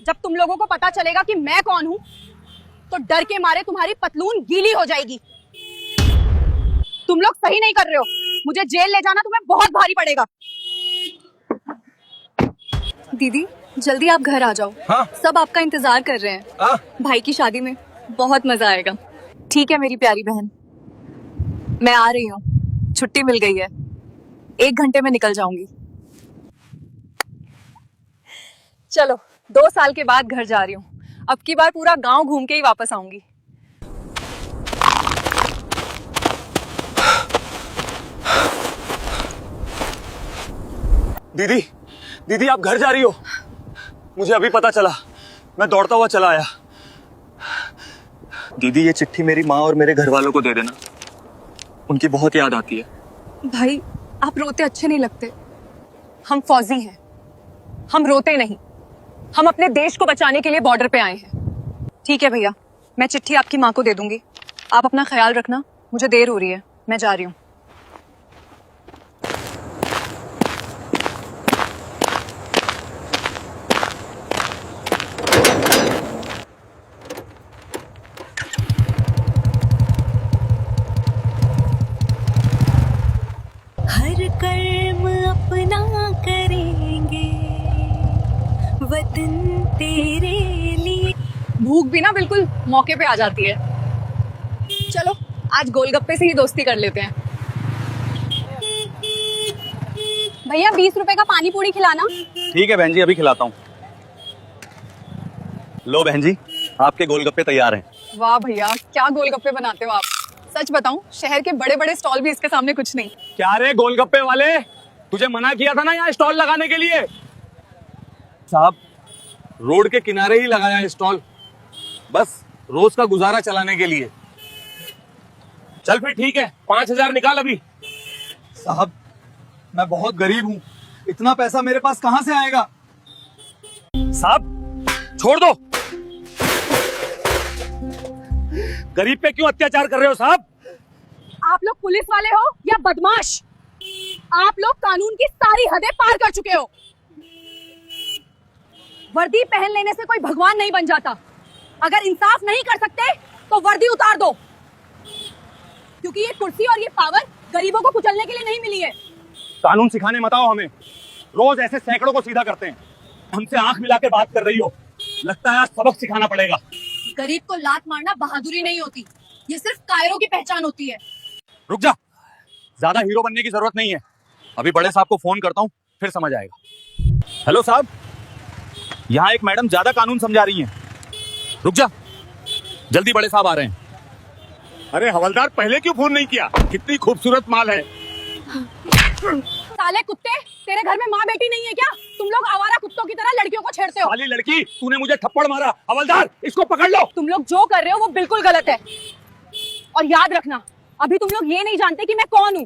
जब तुम लोगों को पता चलेगा कि मैं कौन हूं, तो डर के मारे तुम्हारी पतलून गीली हो जाएगी। तुम लोग सही नहीं कर रहे हो। मुझे जेल ले जाना तुम्हें बहुत भारी पड़ेगा। दीदी जल्दी आप घर आ जाओ। हाँ? सब आपका इंतजार कर रहे हैं। भाई की शादी में बहुत मजा आएगा। ठीक है मेरी प्यारी बहन, मैं आ रही हूँ। छुट्टी मिल गई है, 1 घंटे में निकल जाऊंगी। चलो 2 साल के बाद घर जा रही हूँ। अब की बार पूरा गांव घूम के ही वापस आऊंगी। दीदी, दीदी आप घर जा रही हो? मुझे अभी पता चला, मैं दौड़ता हुआ चला आया। दीदी ये चिट्ठी मेरी माँ और मेरे घर वालों को दे देना, उनकी बहुत याद आती है। भाई आप रोते अच्छे नहीं लगते। हम फौजी हैं, हम रोते नहीं। हम अपने देश को बचाने के लिए बॉर्डर पे आए हैं। ठीक है भैया, मैं चिट्ठी आपकी माँ को दे दूंगी। आप अपना ख्याल रखना, मुझे देर हो रही है, मैं जा रही हूँ। हर कर्म अपना करेंगे, वतन तेरे लिए। भूख भी ना बिल्कुल मौके पे आ जाती है। चलो आज गोलगप्पे से ही दोस्ती कर लेते हैं। भैया 20 रुपए का पानी पूरी खिलाना। ठीक है बहन जी, अभी खिलाता हूँ। लो बहन जी, आपके गोलगप्पे तैयार हैं। वाह भैया, क्या गोलगप्पे बनाते हो आप। सच बताऊं, शहर के बड़े बड़े स्टॉल भी इसके सामने कुछ नहीं। क्या रे गोलगप्पे वाले, तुझे मना किया था ना यहाँ स्टॉल लगाने के लिए। साहब रोड के किनारे ही लगाया है स्टॉल, बस रोज का गुजारा चलाने के लिए। चल फिर ठीक है, 5,000 निकाल अभी। साहब मैं बहुत गरीब हूँ, इतना पैसा मेरे पास कहाँ से आएगा? साहब छोड़ दो, गरीब पे क्यों अत्याचार कर रहे हो साहब? आप लोग पुलिस वाले हो या बदमाश? आप लोग कानून की सारी हदें पार कर चुके हो। वर्दी पहन लेने से कोई भगवान नहीं बन जाता। अगर इंसाफ नहीं कर सकते तो वर्दी उतार दो, क्योंकि ये कुर्सी और ये पावर गरीबों को कुचलने के लिए नहीं मिली है। कानून सिखाने मत आओ हमें, रोज ऐसे सैकड़ों को सीधा करते हैं। हमसे आंख मिला के बात कर रही हो, लगता है आज सबक सिखाना पड़ेगा। गरीब को लात मारना बहादुरी नहीं होती, ये सिर्फ कायरों की पहचान होती है। रुक जा, ज्यादा हीरो बनने की जरूरत नहीं है। अभी बड़े साहब को फोन करता हूँ, फिर समझ आएगा। हेलो साहब, यहाँ एक मैडम ज्यादा कानून समझा रही हैं। रुक जा, जल्दी बड़े साहब आ रहे हैं। अरे हवलदार, पहले क्यों फोन नहीं किया? कितनी खूबसूरत माल है। साले कुत्ते, तेरे घर में माँ बेटी नहीं है क्या? तुम लोग आवारा कुत्तों की तरह लड़कियों को छेड़ते हो। साली लड़की, तूने मुझे थप्पड़ मारा। हवलदार इसको पकड़ लो। तुम लोग जो कर रहे हो वो बिल्कुल गलत है। और याद रखना, अभी तुम लोग ये नहीं जानते कि मैं कौन हूँ।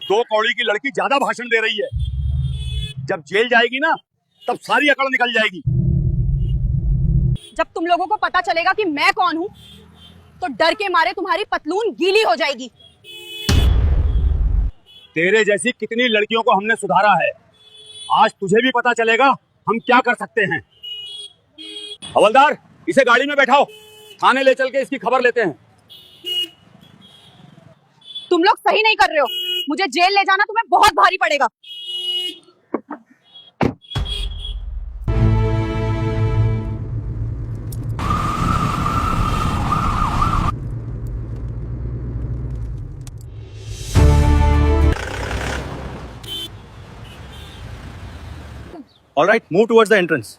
2 कौड़ी की लड़की ज्यादा भाषण दे रही है। जब जेल जाएगी ना, तब सारी अकड़ निकल जाएगी। जब तुम लोगों को पता चलेगा कि मैं कौन हूँ, तो डर के मारे तुम्हारी पतलून गीली हो जाएगी। तेरे जैसी कितनी लड़कियों को हमने सुधारा है, आज तुझे भी पता चलेगा हम क्या कर सकते हैं। हवलदार इसे गाड़ी में बैठाओ, थाने ले चल के इसकी खबर लेते हैं। तुम लोग सही नहीं कर रहे हो। मुझे जेल ले जाना तुम्हें बहुत भारी पड़ेगा। All right, move towards the entrance.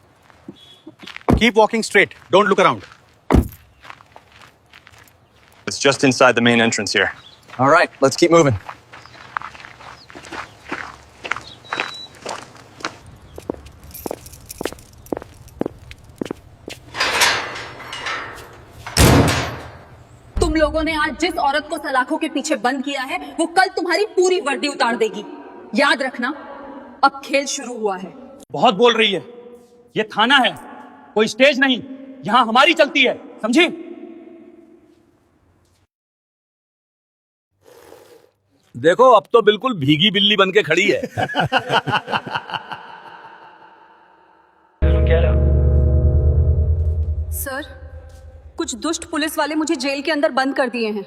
Keep walking straight. Don't look around. It's just inside the main entrance here. All right, let's keep moving. तुम लोगों ने आज जिस औरत को सलाखों के पीछे बंद किया है, वो कल तुम्हारी पूरी वर्दी उतार देगी। याद रखना, अब खेल शुरू हुआ है। बहुत बोल रही है। ये थाना है, कोई स्टेज नहीं। यहाँ हमारी चलती है, समझी? देखो अब तो बिल्कुल भीगी बिल्ली बन के खड़ी है। सर, कुछ दुष्ट पुलिस वाले मुझे जेल के अंदर बंद कर दिए हैं।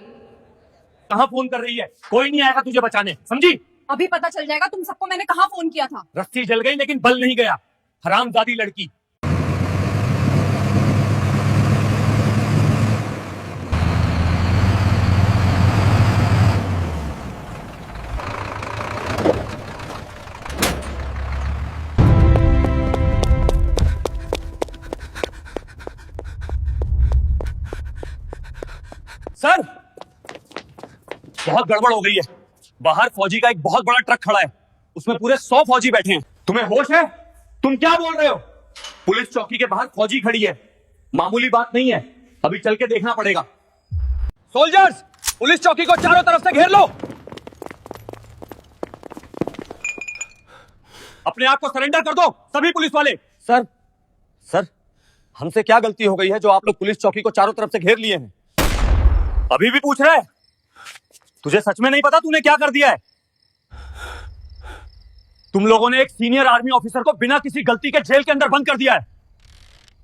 कहाँ फोन कर रही है? कोई नहीं आएगा तुझे बचाने, समझी? अभी पता चल जाएगा तुम सबको मैंने कहाँ फोन किया था। रस्सी जल गई लेकिन बल नहीं गया, हरामजादी लड़की। सर, बहुत गड़बड़ हो गई है। बाहर फौजी का एक बहुत बड़ा ट्रक खड़ा है, उसमें पूरे 100 फौजी बैठे हैं। तुम्हें होश है? तुम क्या बोल रहे हो? पुलिस चौकी के बाहर फौजी खड़ी है, मामूली बात नहीं है। अभी चल के देखना पड़ेगा। सोल्जर्स, पुलिस चौकी को चारों तरफ से घेर लो। अपने आप को सरेंडर कर दो सभी पुलिस वाले। सर, हमसे क्या गलती हो गई है जो आप लोग पुलिस चौकी को चारों तरफ से घेर लिए हैं? अभी भी पूछ रहा है? तुझे सच में नहीं पता तूने क्या कर दिया है? तुम लोगों ने एक सीनियर आर्मी ऑफिसर को बिना किसी गलती के जेल के अंदर बंद कर दिया है।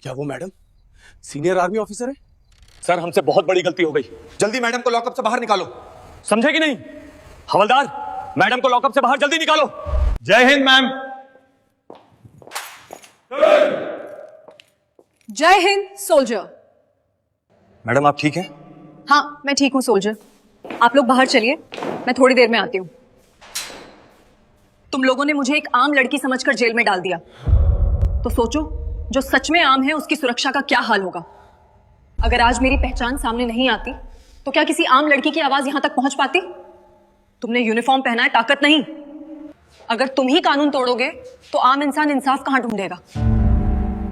क्या वो मैडम सीनियर आर्मी ऑफिसर है? सर, हमसे बहुत बड़ी गलती हो गई। जल्दी मैडम को लॉकअप से बाहर निकालो। समझे कि नहीं? हवलदार, मैडम को लॉकअप से बाहर जल्दी निकालो। जय हिंद मैम। जय हिंद सोल्जर। मैडम आप ठीक हैं? हाँ, मैं ठीक हूँ सोल्जर। आप लोग बाहर चलिए, मैं थोड़ी देर में आती हूँ। तुम लोगों ने मुझे एक आम लड़की समझकर जेल में डाल दिया, तो सोचो जो सच में आम है उसकी सुरक्षा का क्या हाल होगा। अगर आज मेरी पहचान सामने नहीं आती तो क्या किसी आम लड़की की आवाज यहां तक पहुंच पाती? तुमने यूनिफॉर्म पहना है, ताकत नहीं। अगर तुम ही कानून तोड़ोगे तो आम इंसान इंसाफ कहां ढूंढेगा?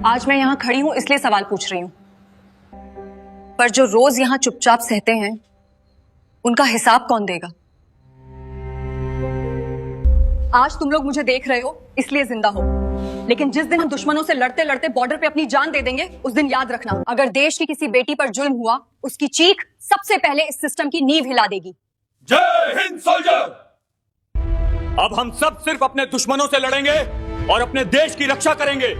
आज मैं यहां खड़ी हूं इसलिए सवाल पूछ रही हूं, पर जो रोज यहां चुपचाप सहते हैं उनका हिसाब कौन देगा? आज तुम लोग मुझे देख रहे हो इसलिए जिंदा हो, लेकिन जिस दिन हम दुश्मनों से लड़ते लड़ते बॉर्डर पे अपनी जान दे देंगे, उस दिन याद रखना, अगर देश की किसी बेटी पर जुल्म हुआ, उसकी चीख सबसे पहले इस सिस्टम की नींव हिला देगी। जय हिंद सोल्जर। अब हम सब सिर्फ अपने दुश्मनों से लड़ेंगे और अपने देश की रक्षा करेंगे।